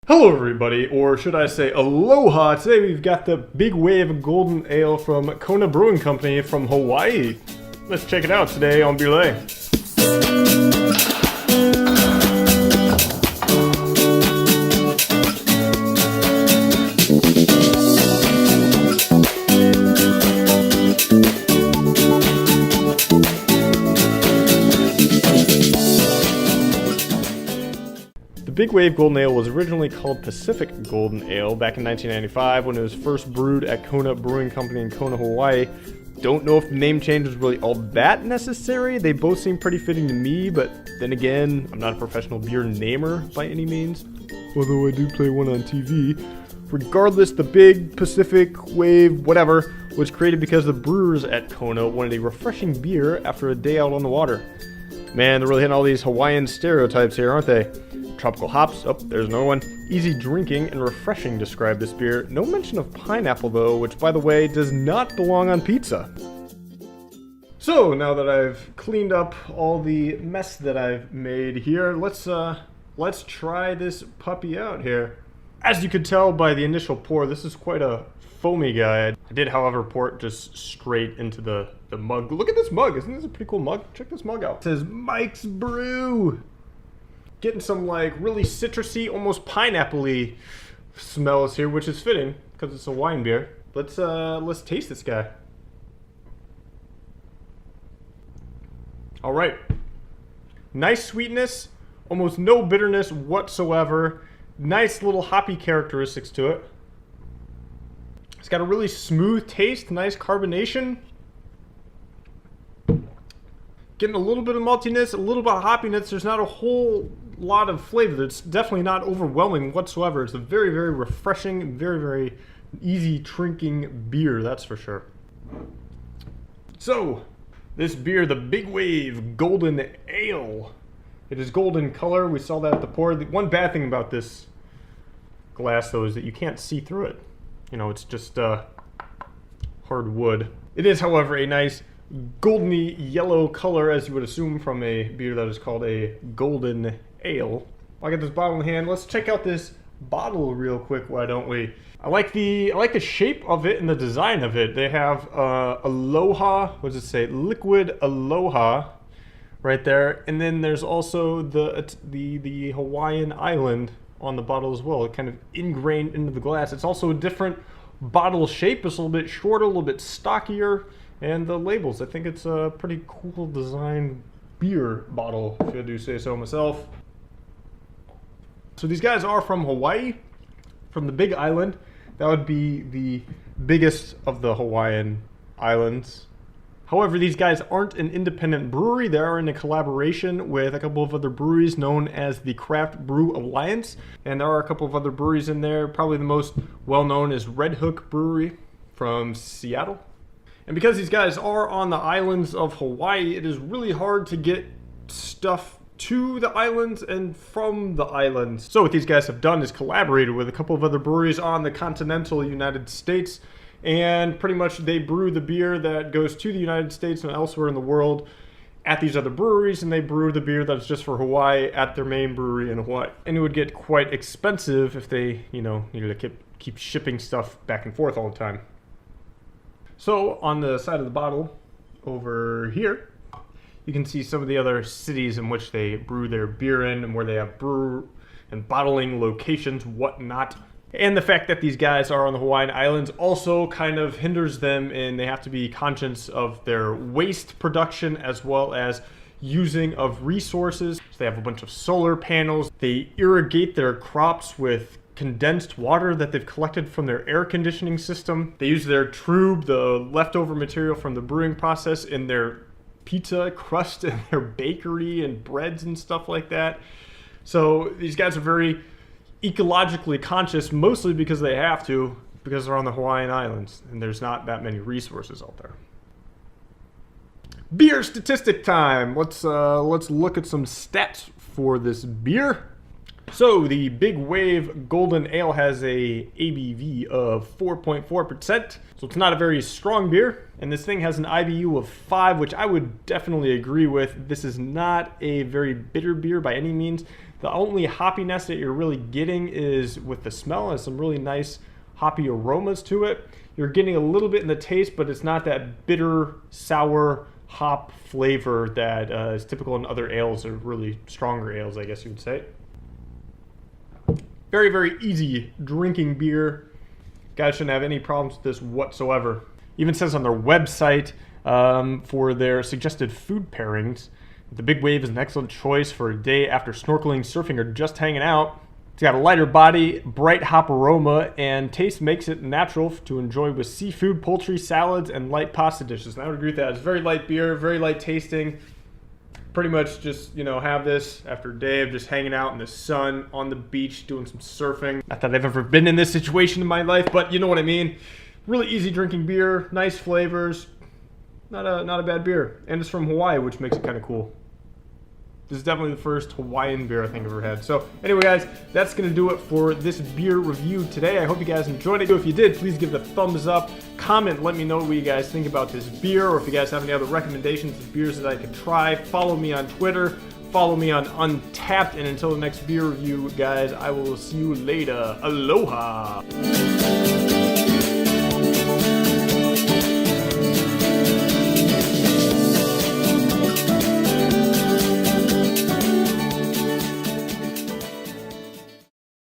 Hello everybody, or should I say aloha. Today we've got the Big Wave Golden Ale from Kona Brewing Company from Hawaii. Let's check it out today on Belay. The Big Wave Golden Ale was originally called Pacific Golden Ale back in 1995 when it was first brewed at Kona Brewing Company in Kona, Hawaii. Don't know if the name change was really all that necessary. They both seem pretty fitting to me, but then again, I'm not a professional beer namer by any means, although I do play one on TV. Regardless, the Big Pacific Wave, whatever, was created because the brewers at Kona wanted a refreshing beer after a day out on the water. Man, they're really hitting all these Hawaiian stereotypes here, aren't they? Tropical hops, oh, there's another one. Easy drinking and refreshing describe this beer. No mention of pineapple though, which by the way, does not belong on pizza. So, now that I've cleaned up all the mess that I've made here, let's try this puppy out here. As you could tell by the initial pour, this is quite a foamy guy. I did, however, pour it just straight into the mug. Look at this mug, isn't this a pretty cool mug? Check this mug out. It says Mike's Brew. Getting some like really citrusy, almost pineapple-y smells here, which is fitting because it's a wine beer. Let's taste this guy. All right, nice sweetness, almost no bitterness whatsoever. Nice little hoppy characteristics to it. It's got a really smooth taste, nice carbonation. Getting a little bit of maltiness, a little bit of hoppiness. There's not a whole lot of flavor. It's definitely not overwhelming whatsoever. It's a very, very refreshing, very, very easy drinking beer, that's for sure. So, this beer, the Big Wave Golden Ale. It is golden color. We saw that at the pour. The one bad thing about this glass, though, is that you can't see through it. You know, it's just hard wood. It is, however, a nice goldeny yellow color, as you would assume from a beer that is called a golden ale. I got this bottle in hand. Let's check out this bottle real quick, why don't we? I like the shape of it and the design of it. They have Aloha, what does it say? Liquid Aloha right there. And then there's also the Hawaiian island on the bottle as well. It kind of ingrained into the glass. It's also a different bottle shape. It's a little bit shorter, a little bit stockier. And the labels, I think it's a pretty cool design beer bottle, if I do say so myself. So these guys are from Hawaii, from the Big Island. That would be the biggest of the Hawaiian islands. However, these guys aren't an independent brewery. They are in a collaboration with a couple of other breweries known as the Craft Brew Alliance. And there are a couple of other breweries in there. Probably the most well-known is Red Hook Brewery from Seattle. And because these guys are on the islands of Hawaii, it is really hard to get stuff to the islands and from the islands. So what these guys have done is collaborated with a couple of other breweries on the continental United States, and pretty much they brew the beer that goes to the United States and elsewhere in the world at these other breweries, and they brew the beer that's just for Hawaii at their main brewery in Hawaii. And it would get quite expensive if they, you know, needed to keep shipping stuff back and forth all the time. So on the side of the bottle over here, you can see some of the other cities in which they brew their beer in and where they have brew and bottling locations, whatnot. And the fact that these guys are on the Hawaiian Islands also kind of hinders them, and they have to be conscious of their waste production as well as using of resources. So they have a bunch of solar panels. They irrigate their crops with condensed water that they've collected from their air conditioning system. They use their trube, the leftover material from the brewing process, in their pizza crust and their bakery and breads and stuff like that. So these guys are very ecologically conscious, mostly because they have to, because they're on the Hawaiian Islands and there's not that many resources out there. Beer statistic time. Let's look at some stats for this beer. So the Big Wave Golden Ale has a ABV of 4.4%, so it's not a very strong beer. And this thing has an IBU of 5, which I would definitely agree with. This is not a very bitter beer by any means. The only hoppiness that you're really getting is with the smell. It has some really nice hoppy aromas to it. You're getting a little bit in the taste, but it's not that bitter, sour hop flavor that is typical in other ales, or really stronger ales, I guess you would say. Very, very easy drinking beer. Guys shouldn't have any problems with this whatsoever. Even says on their website for their suggested food pairings, the Big Wave is an excellent choice for a day after snorkeling, surfing, or just hanging out. It's got a lighter body, bright hop aroma, and taste makes it natural to enjoy with seafood, poultry, salads, and light pasta dishes. And I would agree with that. It's very light beer, very light tasting. Pretty much just, have this after a day of just hanging out in the sun, on the beach, doing some surfing. Not that I've ever been in this situation in my life, but you know what I mean. Really easy drinking beer, nice flavors, not a bad beer. And it's from Hawaii, which makes it kind of cool. This is definitely the first Hawaiian beer I think I've ever had. So anyway, guys, that's going to do it for this beer review today. I hope you guys enjoyed it. If you did, please give it a thumbs up. Comment, let me know what you guys think about this beer, or if you guys have any other recommendations of beers that I could try. Follow me on Twitter. Follow me on Untapped. And until the next beer review, guys, I will see you later. Aloha!